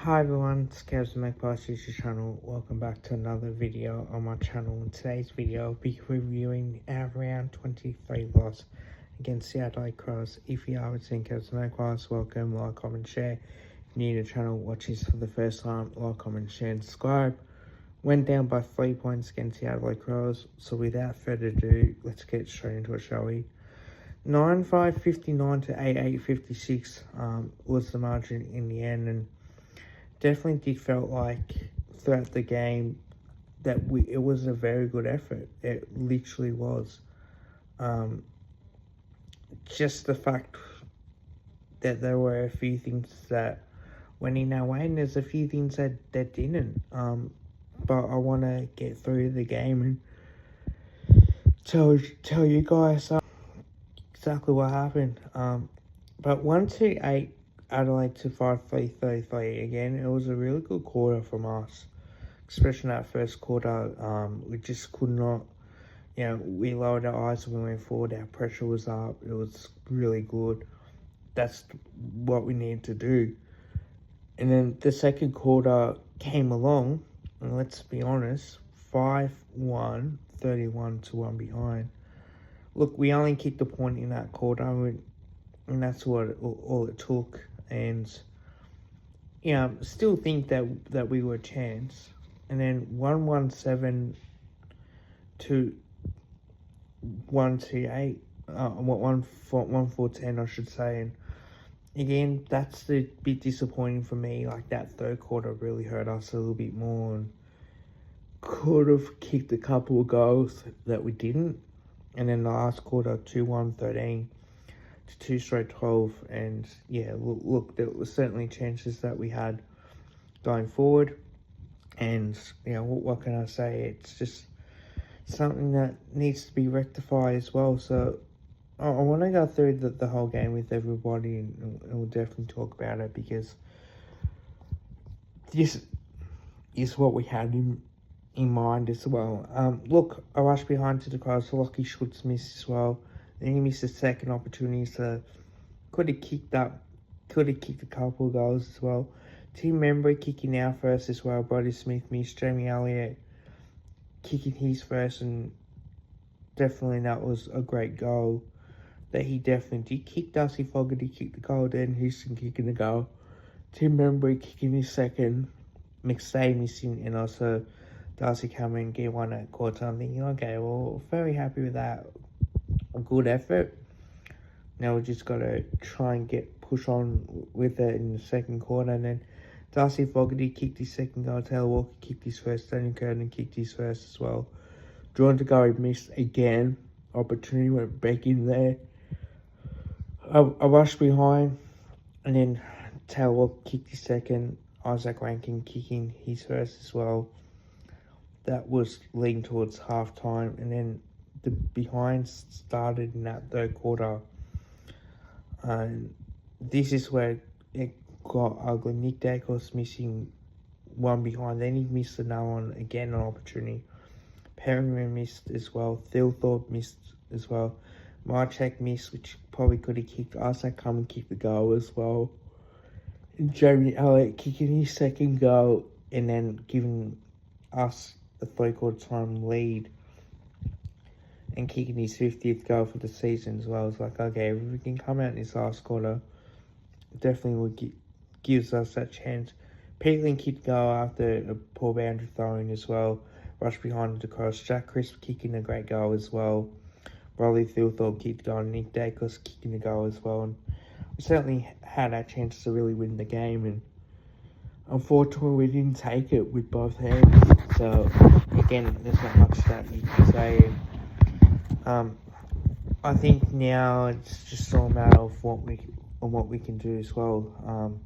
Hi everyone, it's Kev's Magpie's YouTube channel. Welcome back to another video on my channel. In today's video, I'll be reviewing our round 23 loss against the Adelaide Crows. If you are watching Kev's Magpies, welcome, like, comment, share. If you're new to the channel, watch this for the first time, like, comment, share, and subscribe. Went down by 3 points against the Adelaide Crows, so without further ado, let's get straight into it, shall we? 9-5-59 to 8-8-56 was the margin in the end, and definitely did felt like throughout the game that it was a very good effort. It literally was. Just the fact that there were a few things that went in our way, and there's a few things that didn't. But I want to get through the game and tell you guys exactly what happened. But 1-2-8 Adelaide to 5-3-33 again. It was a really good quarter from us, especially in that first quarter. We just could not, we lowered our eyes when we went forward. Our pressure was up. It was really good. That's what we needed to do. And then the second quarter came along, and let's be honest, 5-1, 31-1 behind. Look, we only kicked a point in that quarter, and that's all it took. And still think that we were a chance. And then 1-1-7 to 1-2-8, 1-4-10, I should say. And again, that's the bit disappointing for me. Like, that third quarter really hurt us a little bit more, and could have kicked a couple of goals that we didn't. And then the last quarter, 2-1-13 to 2 straight 12. And yeah, look, there was certainly chances that we had going forward. And what can I say? It's just something that needs to be rectified as well. So I want to go through the whole game with everybody, and we'll definitely talk about it, because this is what we had in mind as well. Look, I rushed behind to the cross, so Lockie Schultz missed as well. Then he missed a second opportunity, so could have kicked a couple of goals as well. Tim Membry kicking our first as well. Brody Smith missed. Jamie Elliott kicking his first, and definitely that was a great goal that he definitely did kick. Darcy Fogarty kicked the goal, then Houston kicking the goal. Tim Membry kicking his second. McStay missing, and also Darcy Cameron getting one at quarter. I'm thinking, okay, well, very happy with that. A good effort. Now we just got to try and push on with it in the second quarter. And then Darcy Fogarty kicked his second goal. Taylor Walker kicked his first. Daniel Curtin kicked his first as well. Jordan Tagari missed again. Opportunity went back in there. I rushed behind, and then Taylor Walker kicked his second. Isaac Rankin kicking his first as well. That was leading towards half time, and then the behind started in that third quarter, and this is where it got ugly. Nick Dacos missing one behind, then he missed another one again, an opportunity. Perryman missed as well. Thilthorpe missed as well. Marchek missed, which probably could have kicked. Isaac come and kick the goal as well. And Jamie Elliott kicking his second goal, and then giving us a 3/4 time lead, and kicking his 50th goal for the season as well. It's like, okay, if we can come out in this last quarter, definitely would gives us that chance. Peatling kicked goal after a poor boundary throwing as well. Rush behind the cross. Jack Crisp kicking a great goal as well. Rolly Thilthorpe kicked goal. Nick Dacos kicking the goal as well. And we certainly had our chance to really win the game, and unfortunately we didn't take it with both hands. So again, there's not much that you can say. I think now it's just all a matter of what we can do as well.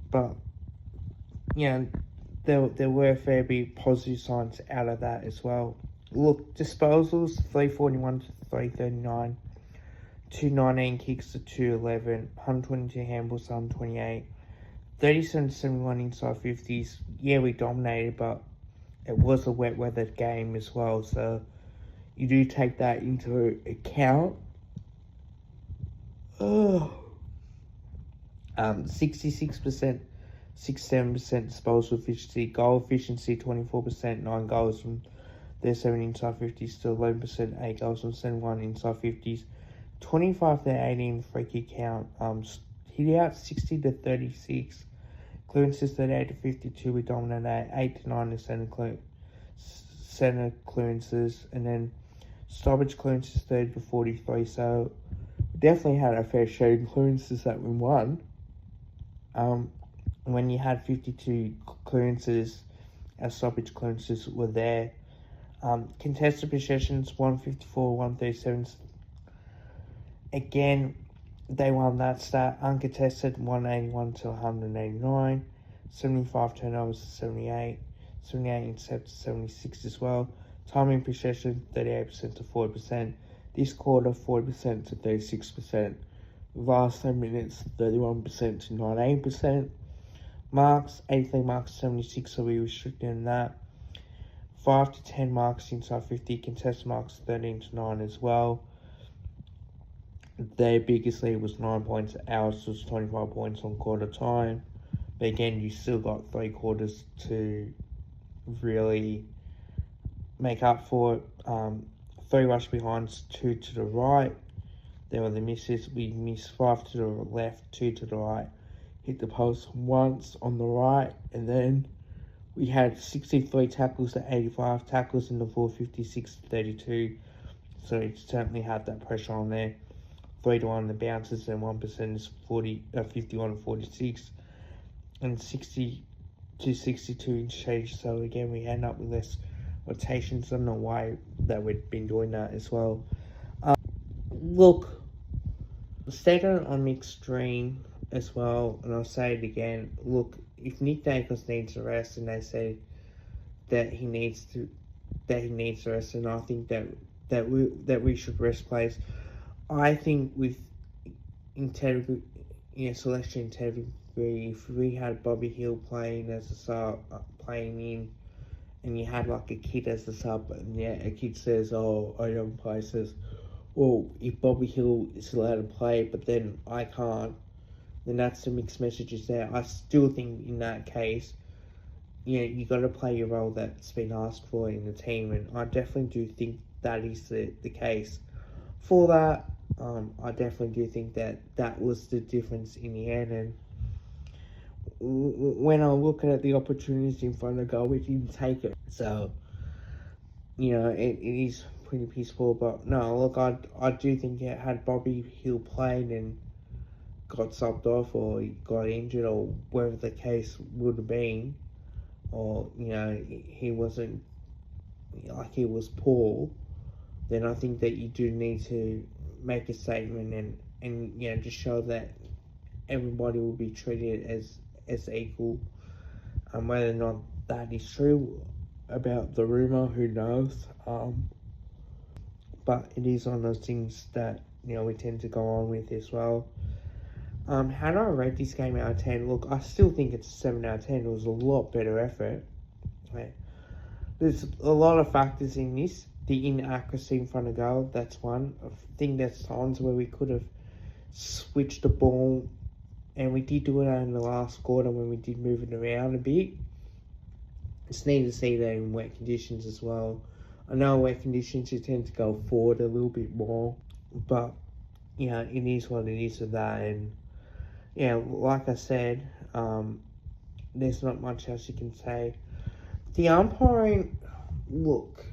But there were a fair bit positive signs out of that as well. Look, disposals 341 to 339, 219 kicks to 211, 122 handballs, 128, 37-71 inside 50s. Yeah, we dominated, but it was a wet weather game as well, so you do take that into account. 66%, 67% disposal efficiency, goal efficiency 24%, 9 goals from their 7 inside 50s, still 11%, 8 goals from 71 inside 50s, 25 to 18 free kick count, hit out 60 to 36, clearances 38 to 52 with dominant 8 to 9 to center clearances, and then stoppage clearances 30 to 43, so definitely had a fair share of clearances that we won. When you had 52 clearances, our stoppage clearances were there. Contested possessions 154, 137. Again, they won that stat. Uncontested 181 to 189, 75 turnovers to 78, 78 intercepts to 76 as well. Time in possession 38% to 40%. This quarter 40% to 36%. Last 10 minutes 31% to 98%. Marks 83 marks 76, so we restricted in that. 5 to 10 marks inside 50. Contested marks 13 to 9 as well. Their biggest lead was 9 points. Ours was 25 points on quarter time. But again, you still got 3 quarters to really make up for it. 3 rush behinds, 2 to the right. There were the misses. We missed 5 to the left, 2 to the right. Hit the post once on the right, and then we had 63 tackles to 85, tackles in the 456 to 32. So it certainly had that pressure on there. 3 to 1 the bounces, and 1% is 51 to 46, and 60 to 62 interchange. So again, we end up with less rotations. I don't know why that we've been doing that as well. Look, stated on extreme as well, and I'll say it again. Look, if Nick Dacos needs a rest, and they say that he needs a rest, and I think that we should rest players. I think with integrity, selection integrity, if we had Bobby Hill playing as a sub, playing in, and you had like a kid as the sub, and a kid says, "Oh, I don't play," says, "Well, if Bobby Hill is allowed to play, but then I can't," then that's the mixed messages there. I still think in that case, you got to play your role that's been asked for in the team, and I definitely do think that is the case. For that, I definitely do think that was the difference in the end, and when I look at the opportunities in front of goal, we didn't take it. So, it is pretty peaceful. But no, look, I do think had Bobby Hill played and got subbed off, or he got injured, or whatever the case would have been, or he wasn't like he was poor, then I think that you do need to make a statement and just show that everybody will be treated as equal. Whether or not that is true about the rumour, who knows? But it is one of those things that we tend to go on with as well. How do I rate this game out of 10? Look, I still think it's a 7 out of 10. It was a lot better effort. Right? There's a lot of factors in this. The inaccuracy in front of goal, that's one. I think there's times where we could have switched the ball, and we did do it in the last quarter when we did move it around a bit. It's neat to see that in wet conditions as well. I know wet conditions you tend to go forward a little bit more, but it is what it is with that. And like I said, there's not much else you can say. The umpiring, look,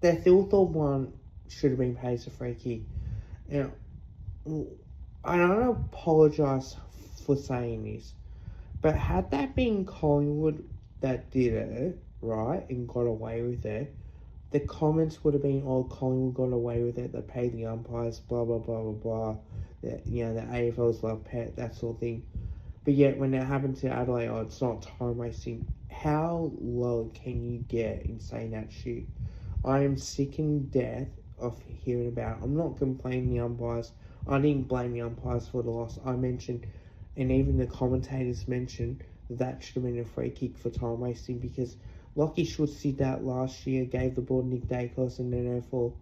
the Thilthorpe one should have been paid as a free kick. I don't apologise for saying this, but had that been Collingwood that did it, right, and got away with it, the comments would have been, "Oh, Collingwood got away with it, they paid the umpires, blah, blah, blah, blah, blah. The AFL's love pet, that sort of thing." But yet, when it happened to Adelaide, oh, it's not time wasting. How low can you get in saying that shit? I am sick and death of hearing about it. I'm not complaining the umpires. I didn't blame the umpires for the loss. I mentioned, and even the commentators mentioned, that should have been a free kick for time wasting, because Lockie Schultz did that last year, gave the ball to Nick Dacos, and then therefore,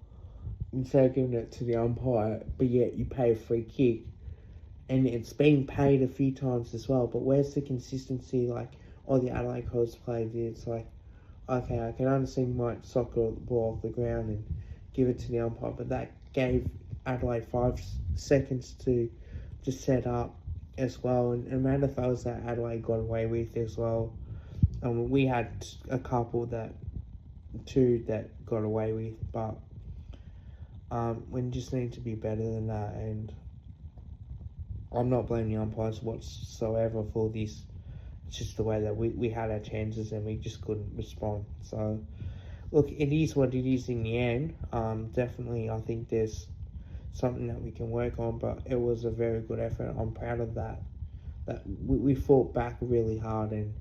instead of giving it to the umpire, but yet you pay a free kick. and it's been paid a few times as well. But where's the consistency? Like all the Adelaide Crows played, it's like, okay, I can understand you might soccer the ball off the ground and give it to the umpire, but that gave Adelaide 5 seconds to set up as well. And amount of fouls that Adelaide got away with as well. We had two that got away with, but we just need to be better than that. And I'm not blaming the umpires whatsoever for this. It's just the way that we had our chances and we just couldn't respond. So, look, it is what it is in the end. Definitely, I think there's something that we can work on, but it was a very good effort. I'm proud of that. That we fought back really hard, and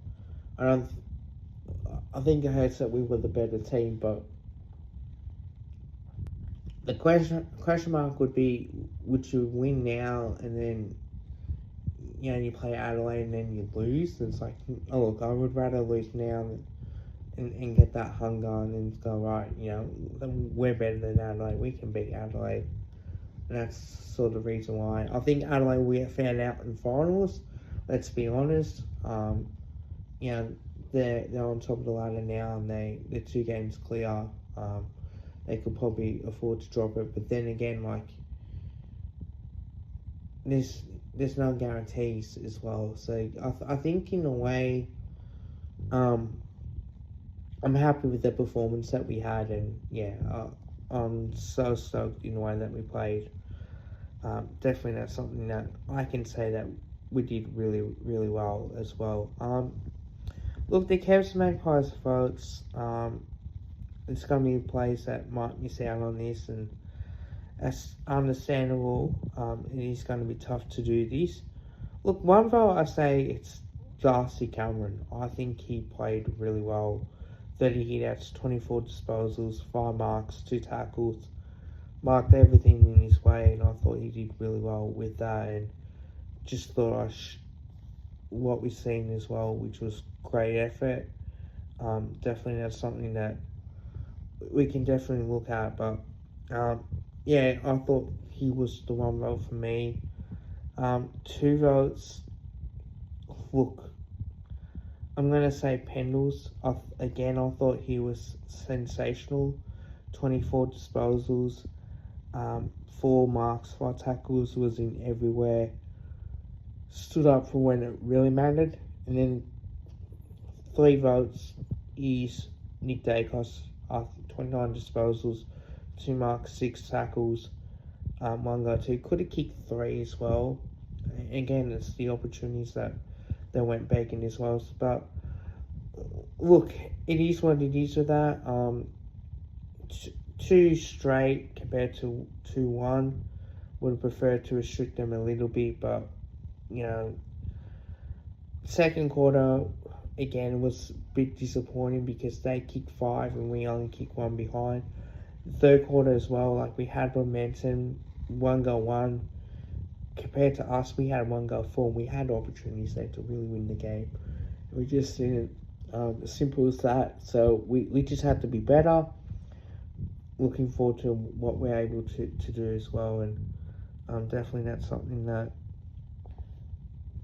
I think it hurts that we were the better team, but the question mark would be, would you win now and then, you play Adelaide and then you lose? It's like, oh look, I would rather lose now and get that hunger and then go, right, we're better than Adelaide, we can beat Adelaide. And that's sort of the reason why. I think Adelaide we have found out in finals, let's be honest. They're on top of the ladder now and they're 2 games clear. They could probably afford to drop it, but then again, like, there's no guarantees as well. So I think in a way, I'm happy with the performance that we had, and I'm so stoked in the way that we played. Definitely that's something that I can say that we did really, really well as well. Look, the Cavs Magpies, folks. There's going to be players that might miss out on this, and that's understandable. It is going to be tough to do this. Look, one vote I say it's Darcy Cameron. I think he played really well. 30 hit-outs, 24 disposals, 5 marks, 2 tackles. Marked everything in his way, and I thought he did really well with that. And just thought what we've seen as well, which was great effort. Definitely that's something that we can definitely look at, but I thought he was the one vote for me. 2 votes. Look, I'm going to say Pendles. I thought he was sensational. 24 disposals, 4 marks, 5 tackles, was in everywhere. Stood up for when it really mattered. And then 3 votes is Nick Dacos. 29 disposals, 2 marks, 6 tackles, 1 go 2. Could have kicked 3 as well. Again, it's the opportunities that went begging as well. But look, it is what it is with that. 2 straight compared to 1. Would have preferred to restrict them a little bit, but second quarter again was a bit disappointing because they kicked 5 and we only kicked 1 behind. Third quarter as well, like, we had momentum, 1 go 1. Compared to us, we had 1 go 4. We had opportunities there to really win the game. We just didn't. As simple as that. So we just had to be better. Looking forward to what we're able to do as well, and definitely that's something that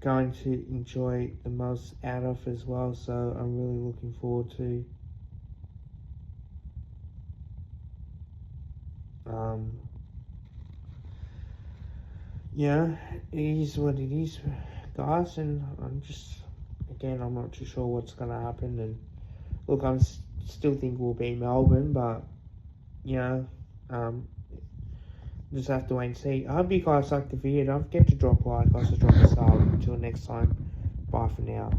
going to enjoy the most out of as well. So I'm really looking forward to it is what it is, guys, and I'm not too sure what's going to happen. And look, I'm still think we'll be Melbourne, but just have to wait and see. I hope you guys liked the video. Don't forget to drop a like, also drop a sub. Until next time, bye for now.